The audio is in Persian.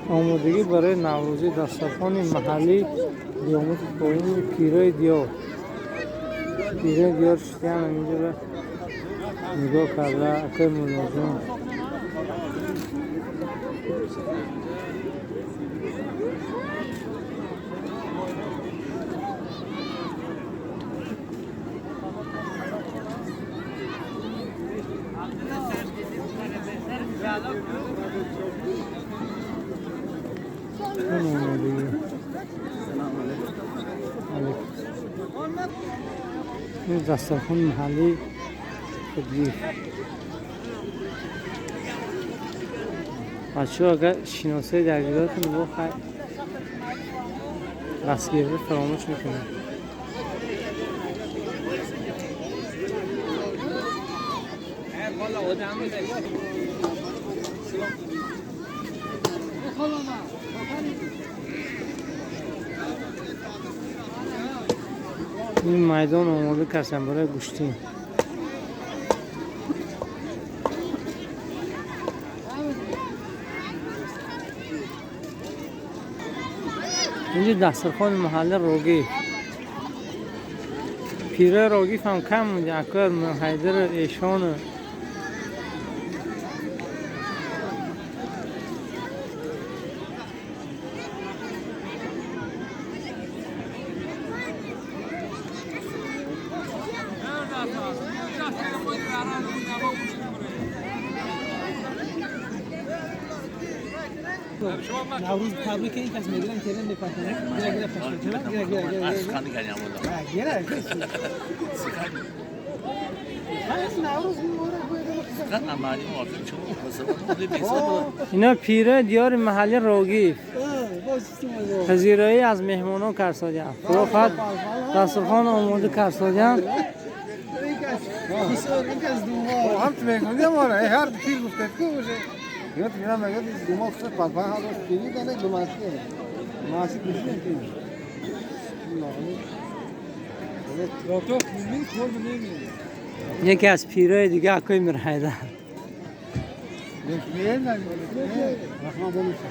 آمادگی برای نوروزی دسترخوان محلی دیامت پایین پیرای دیار. پیرای دیار شدیم اینجا را نگاه کرده اکر ملازم. این دسترخوان محلی خودگیر. بچه ها اگر شناسه درگیراتون رو خیلی دستگیری فراموش میکنه. این میدان آماده کردن برای گوشتین. اینجا دسترخوان محل روگی. پیره روگی هم کم اونجا اکر حیدر ایشان نوروز تبریک این کس میگیرن که نمی‌کنه گیره پشت گیره خانه کنیم والله گیره نوروز خانه مالی موافق شما اینا پیره دیار محلی روگی پذیرایی از مهمانان کرساجن فروخت دسترخوان آماده کرساجن. هم تو میگم ما هر پیر گفته که باشه یا تو میرم میگم دوما فقط پالپا ها رو پیری کنه دوماسی ماسی میشه که نه تو من خود نمی‌بینی یکی از پیره دیگه اکوی میرهیده. نه نه رحمان بولوسا